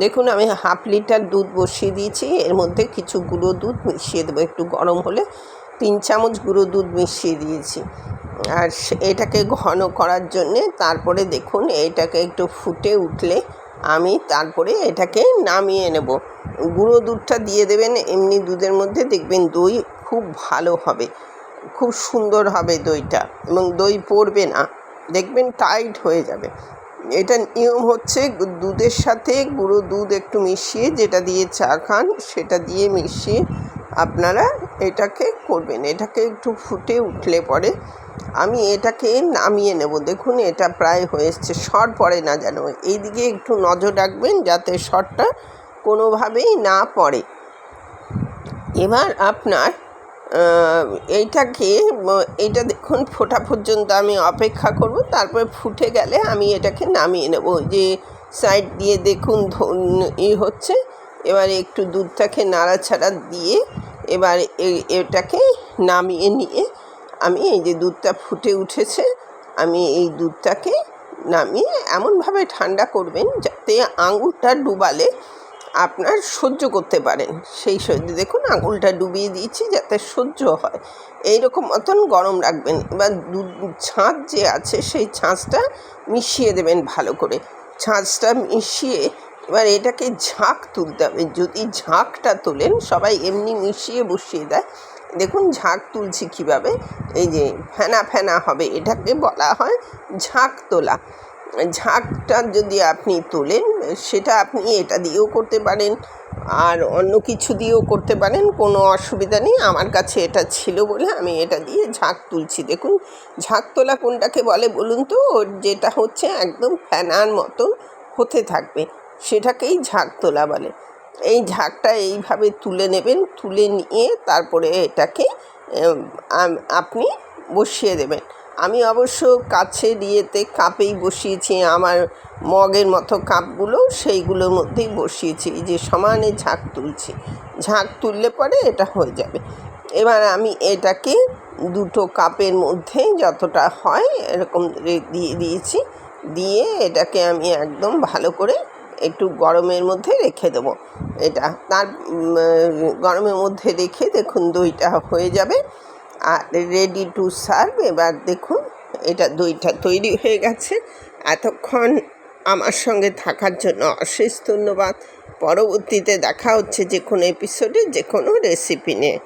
দেখুন আমি half litre দুধ বসিয়ে দিয়েছি, এর মধ্যে কিছু গুঁড়ো দুধ মিশিয়ে দেবো, একটু গরম হলে 3 চামচ গুঁড়ো দুধ মিশিয়ে দিয়েছি। আর এটাকে ঘন করার জন্যে তারপরে দেখুন এটাকে একটু ফুটে উঠলে আমি তারপরে এটাকে নামিয়ে নেব। গুঁড়ো দুধটা দিয়ে দেবেন এমনি দুধের মধ্যে, দেখবেন দই খুব ভালো হবে, খুব সুন্দর হবে দইটা, এবং দই পড়বে না, দেখবেন টাইট হয়ে যাবে। এটা নিয়ম হচ্ছে দুধের সাথে গুঁড়ো দুধ একটু মিশিয়ে, যেটা দিয়ে চা খান সেটা দিয়ে মিশিয়ে আপনারা এটাকে করবেন। এটাকে একটু ফুটে উঠলে পরে আমি এটাকে নামিয়ে নেব। দেখুন এটা প্রায় হয়ে এসছে, সর পড়ে না যেন, এইদিকে একটু নজর রাখবেন যাতে সরটা কোনোভাবেই না পড়ে। এবার আপনার এইটা দেখুন ফোটা পর্যন্ত আমি অপেক্ষা করব, তারপরে ফুটে গেলে আমি এটাকে নামিয়ে নেব। যে সাইড দিয়ে দেখুন হচ্ছে, এবার একটু দুধটাকে নাড়াচাড়া দিয়ে এবার এটাকে নামিয়ে নিয়ে আমি এই যে দুধটা ফুটে উঠেছে, আমি এই দুধটাকে নামিয়ে এমনভাবে ঠান্ডা করবেন যাতে আঙুরটা ডুবালে আপনার সহ্য করতে পারেন, সেই দেখুন আঙুলটা ডুবিয়ে দিয়েছি যাতে সহ্য হয়, এইরকম মতন গরম রাখবেন। এবার দুধ ছাঁচ যে আছে সেই ছাঁচটা মিশিয়ে দেবেন ভালো করে, ছাঁচটা মিশিয়ে এবার এটাকে ঝাঁক তুলতে হবে। যদি ঝাঁকটা তোলেন, সবাই এমনি মিশিয়ে বসিয়ে দেয়, দেখুন ঝাঁক তুলছি কীভাবে, এই যে ফেনা ফেনা হবে, এটাকে বলা হয় ঝাঁক তোলা। ঝাঁকটা যদি আপনি তোলেন সেটা আপনি এটা দিয়েও করতে পারেন আর অন্য কিছু দিয়েও করতে পারেন, কোনো অসুবিধা নেই। আমার কাছে এটা ছিল বলে আমি এটা দিয়ে ঝাঁক তুলছি। দেখুন ঝাঁক তোলা কোনটাকে বলে বলুন তো, যেটা হচ্ছে একদম ফেনার মতন হতে থাকবে, সেটাকেই ঝাঁক তোলা বলে। এই ঝাঁকটা এইভাবে তুলে নেবেন, তুলে নিয়ে তারপরে এটাকে আপনি বসিয়ে দেবেন। আমি অবশ্য কাছের কাপেই বসিয়েছি, আমার মগের মতো কাপগুলো সেইগুলোর মধ্যেই বসিয়েছি, এই যে সমানে ঝাঁক তুলছি, ঝাঁক তুললে পরে এটা হয়ে যাবে। এবার আমি এটাকে দুটো কাপের মধ্যে যতটা হয় এরকম দিয়ে দিয়েছি, দিয়ে এটাকে আমি একদম ভালো করে একটু গরমের মধ্যে রেখে দেবো। এটা তার গরমের মধ্যে রেখে দেখুন দইটা হয়ে যাবে আর রেডি টু সার্ভ। এবার দেখুন এটা দইটা তৈরি হয়ে গেছে। এতক্ষণ আমার সঙ্গে থাকার জন্য অশেষ ধন্যবাদ। পরবর্তীতে দেখা হচ্ছে যে কোনো এপিসোডে যে কোনো রেসিপি নিয়ে।